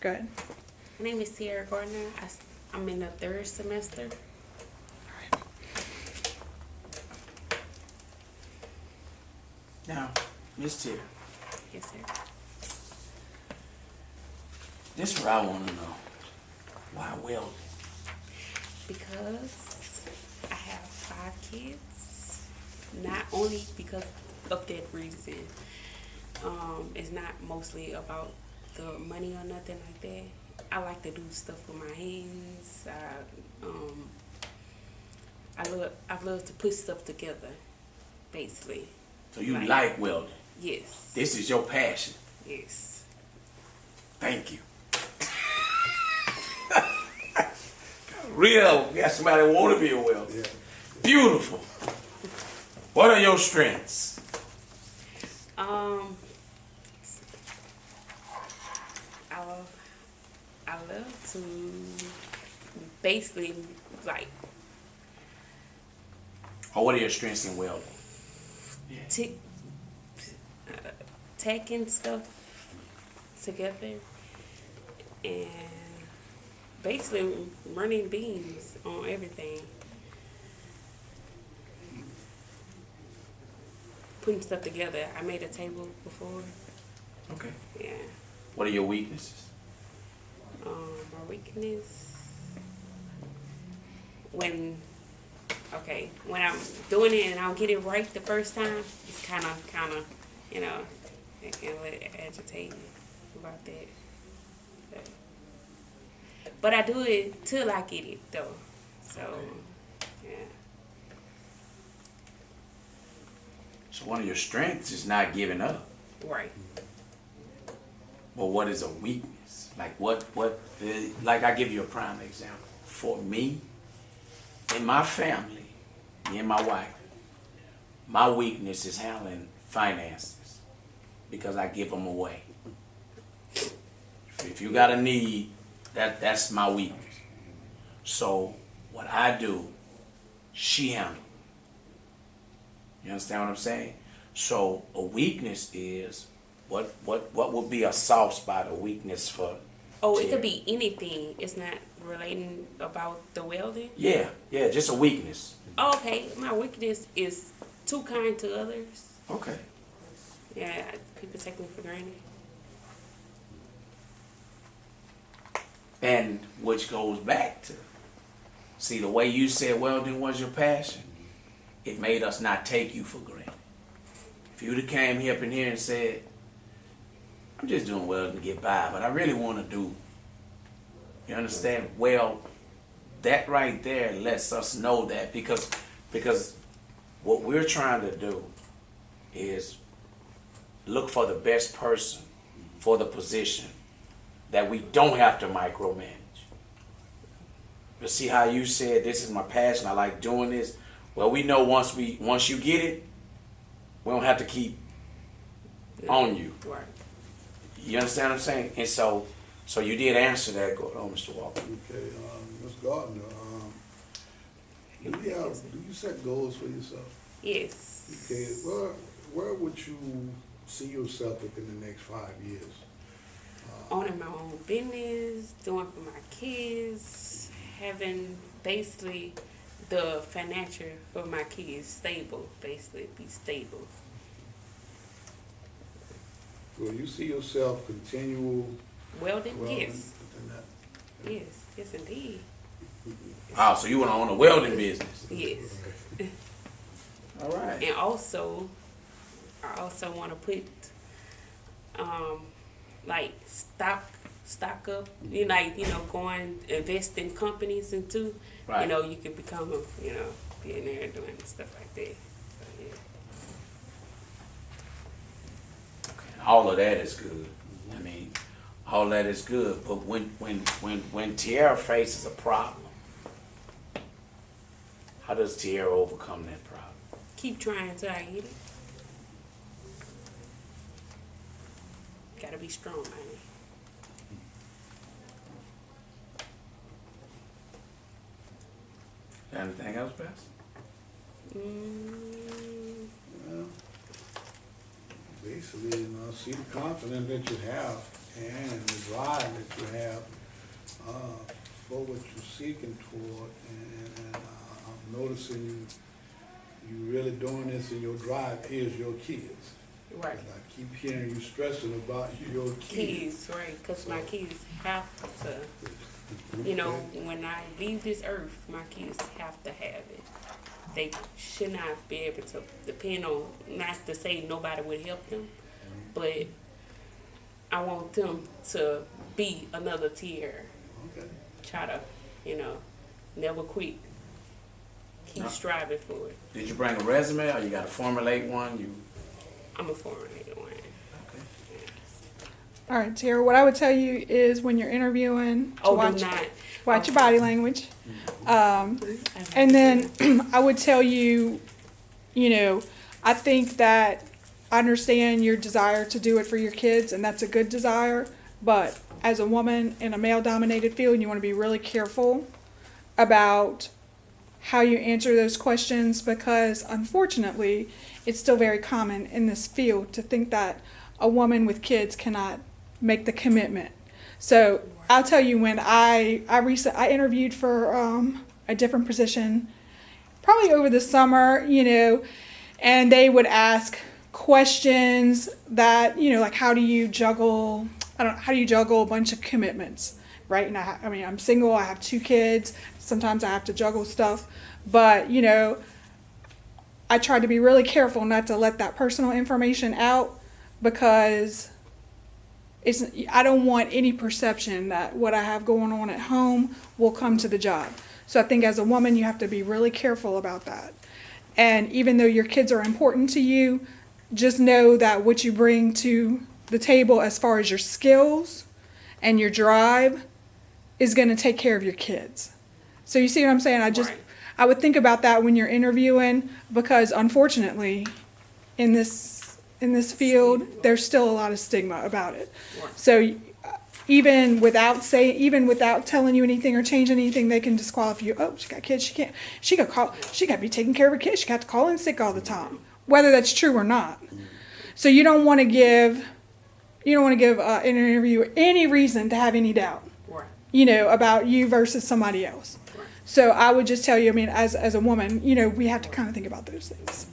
Good. My name is Sierra Gardner. I'm in the 3rd semester. Now, Miss Terry, Yes, sir. this is what I want to know. Why welding? Because I have 5 kids. Not only because of that reason. It's not mostly about the money or nothing like that. I like to do stuff with my hands. I love to put stuff together, basically. So you like welding. Yes. This is your passion. Yes. Thank you. Real, got somebody who want to be a welder. Yeah. Beautiful. What are your strengths? I love to basically like Or what are your strengths in welding? tick, tacking stuff together and basically running beams on everything. Putting stuff together. I made a table before. Okay. Yeah. What are your weaknesses? My weakness when I'm doing it and I don't get it right the first time, it's kind of, you know, it can agitate me about that. But I do it till I get it though. So, yeah. So one of your strengths is not giving up. Right. Well, what is a weakness? Like I give you a prime example. For me, in my family, me and my wife, my weakness is handling finances because I give them away. If you got a need, that's my weakness. So what I do, she handles. You understand what I'm saying? So a weakness is what would be a soft spot, a weakness for? Oh, it Terry? could be anything. It's not relating about the welding. Yeah, just a weakness. Oh, okay, my weakness is too kind to others. Okay. Yeah, people take me for granted. And which goes back to, see, the way you said welding was your passion, it made us not take you for granted. If you'd have came up in here and said, I'm just doing welding to get by, but I really want to do, you understand? Well, that right there lets us know that because what we're trying to do is look for the best person for the position that we don't have to micromanage. But see how you said, this is my passion, I like doing this. Well, we know once you get it, we don't have to keep on you. Right. Mm-hmm. You understand what I'm saying? And so you did answer that. Go on, Mr. Walker. Okay, Ms. Gardner, do you set goals for yourself? Yes. Okay, where would you see yourself within the next 5 years? Owning my own business, doing for my kids, having basically the financial for my kids stable, basically be stable. Will you see yourself continual Welding, welding yes. within that? Yes indeed. Oh, so you want to own a welding business? Yes. All right. And also, I also want to put, like stock up. You like, going invest in companies and too. Right. You can become a, billionaire doing stuff like that. So, yeah. All of that is good. I mean, all that is good. But when Tierra faces a problem, how does Tierra overcome that problem? Keep trying till I get it. Gotta be strong, man. Anything else, Bess? Well, basically, see the confidence that you have and the drive that you have for what you're seeking toward. And I'm noticing you really doing this, and your drive is your kids. Right. And I keep hearing you stressing about your kids. Kids, right? Because my kids have to, you know, when I leave this earth, my kids have to have it. They should not be able to depend on, not to say nobody would help them, but I want them to be another tier. Okay. Try to, you know, never quit. Keep striving for it. Did you bring a resume, or you got to formulate one? I'm a formulated one. All right, Tara, what I would tell you is when you're interviewing, to Oh, watch, do not. watch your body language. And then I would tell you, you know, I think that I understand your desire to do it for your kids, and that's a good desire. But as a woman in a male-dominated field, you want to be really careful about how you answer those questions, because unfortunately, it's still very common in this field to think that a woman with kids cannot make the commitment. So I'll tell you, when I interviewed for a different position, probably over the summer, you know, and they would ask questions that, you know, like how do you juggle a bunch of commitments, right? And I mean, I'm single, I have 2 kids, sometimes I have to juggle stuff, but, you know, I tried to be really careful not to let that personal information out, because I don't want any perception that what I have going on at home will come to the job. So I think as a woman, you have to be really careful about that. And even though your kids are important to you, just know that what you bring to the table as far as your skills and your drive is going to take care of your kids. So you see what I'm saying? I would think about that when you're interviewing, because unfortunately in this field, there's still a lot of stigma about it. So even without telling you anything or changing anything, they can disqualify you. Oh, she got kids. She got to be taking care of her kids. She got to call in sick all the time, whether that's true or not. So you don't want to give an interviewer any reason to have any doubt, you know, about you versus somebody else. So I would just tell you, I mean, as a woman, you know, we have to kind of think about those things.